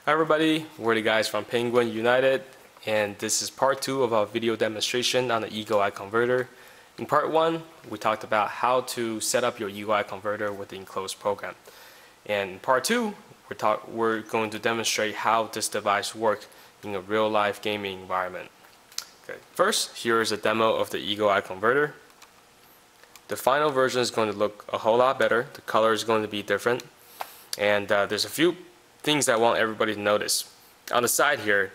Hi everybody, we're the guys from Penguin United, and this is part 2 of our video demonstration on the eagle-eye converter. In part 1, we talked about how to set up your eagle-eye converter with the enclosed program. And in part 2, we're going to demonstrate how this device works in a real-life gaming environment. Okay. First, here is a demo of the eagle-eye converter. The final version is going to look a whole lot better. The color is going to be different, and there's a few things I want everybody to notice. On the side here,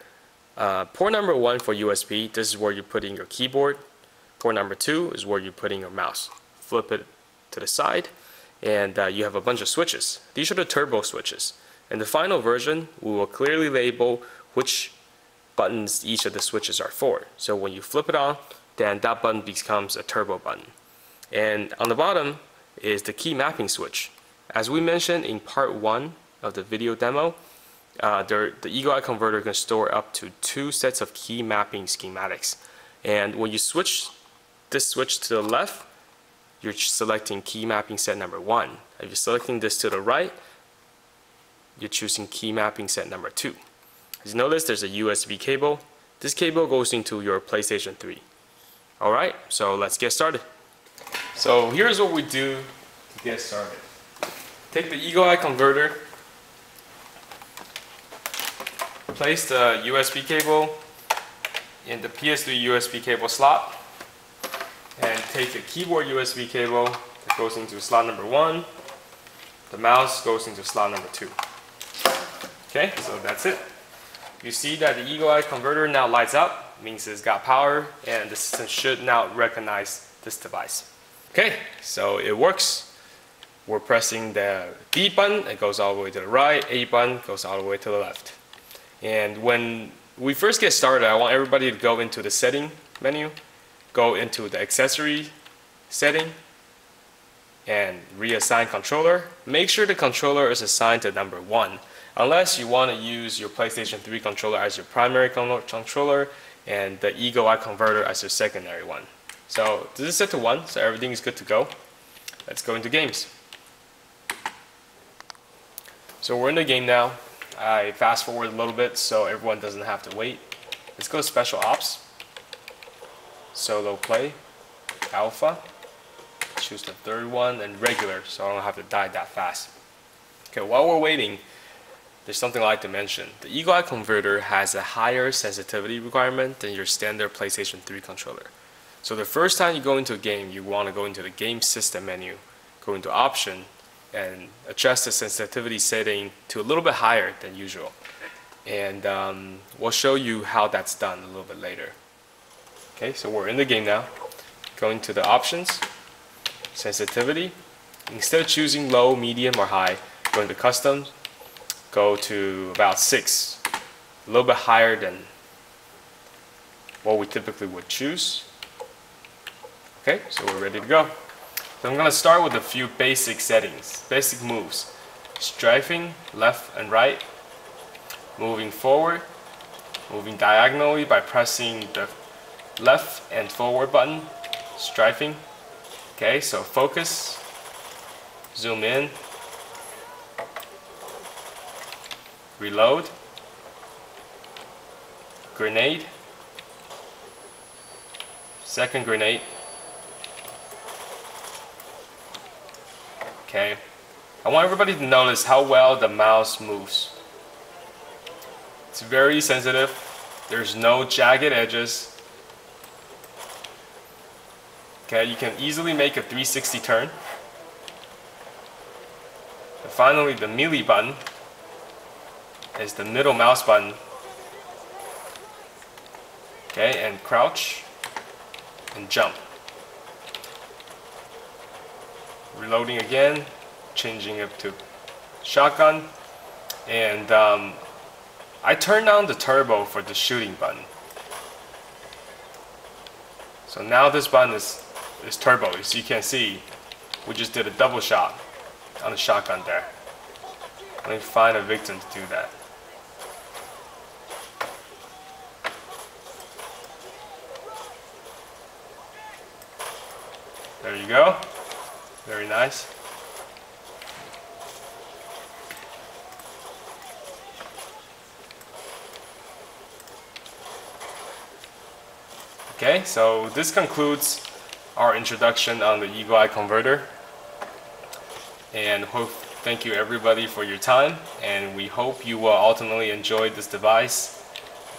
port number 1 for USB, this is where you put in your keyboard. Port number 2 is where you put in your mouse. Flip it to the side, and you have a bunch of switches. These are the turbo switches. In the final version, we will clearly label which buttons each of the switches are for. So when you flip it on, then that button becomes a turbo button. And on the bottom is the key mapping switch. As we mentioned in part 1 of the video demo, the eagle-eye converter can store up to 2 sets of key mapping schematics. And when you switch this switch to the left, you're selecting key mapping set number 1. If you're selecting this to the right, you're choosing key mapping set number 2. As you notice, there's a USB cable. This cable goes into your PlayStation 3. Alright, so let's get started. So here's what we do to get started. Take the eagle-eye converter, place the USB cable in the PS3 USB cable slot, and take the keyboard USB cable that goes into slot number 1. The mouse goes into slot number 2. Okay, so that's it. You see that the eagle-eye converter now lights up, means it's got power, and the system should now recognize this device. Okay, so it works. We're pressing the B button, it goes all the way to the right, A button goes all the way to the left. And when we first get started, I want everybody to go into the setting menu, go into the accessory setting, and reassign controller. Make sure the controller is assigned to number 1, unless you want to use your PlayStation 3 controller as your primary controller and the eagle-eye converter as your secondary one. So this is set to 1, so everything is good to go. Let's go into games. So we're in the game now. I fast forward a little bit so everyone doesn't have to wait. Let's go to Special Ops, Solo Play, Alpha, choose the third one, and Regular, so I don't have to die that fast. Okay, while we're waiting, there's something I'd like to mention. The eagle-eye converter has a higher sensitivity requirement than your standard PlayStation 3 controller. So the first time you go into a game, you want to go into the Game System menu, go into Option, and adjust the sensitivity setting to a little bit higher than usual. And we'll show you how that's done a little bit later. Okay, so we're in the game now. Going to the options, sensitivity. Instead of choosing low, medium, or high, go into custom, go to about 6. A little bit higher than what we typically would choose. Okay, so we're ready to go. So I'm going to start with a few basic settings, basic moves. Strafing left and right, moving forward, moving diagonally by pressing the left and forward button, strafing. Okay, so focus, zoom in, reload, grenade, second grenade. Okay, I want everybody to notice how well the mouse moves. It's very sensitive. There's no jagged edges. Okay, you can easily make a 360 turn. And finally, the melee button is the middle mouse button. Okay, and crouch and jump. Reloading again, changing it to shotgun, and I turned on the turbo for the shooting button. So now this button is turbo. As you can see, we just did a double shot on the shotgun there. Let me find a victim to do that. There you go. Very nice. Okay, so this concludes our introduction on the Eagle Eye converter, and thank you everybody for your time, and we hope you will ultimately enjoy this device.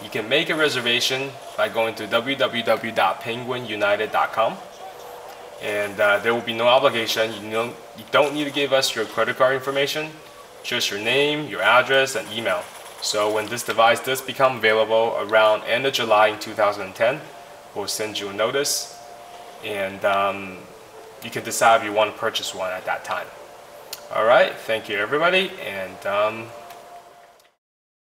You can make a reservation by going to www.penguinunited.com, and there will be no obligation. You don't need to give us your credit card information, just your name, your address, and email. So when this device does become available around end of July in 2010, we'll send you a notice, and you can decide if you want to purchase one at that time. Alright, thank you everybody, and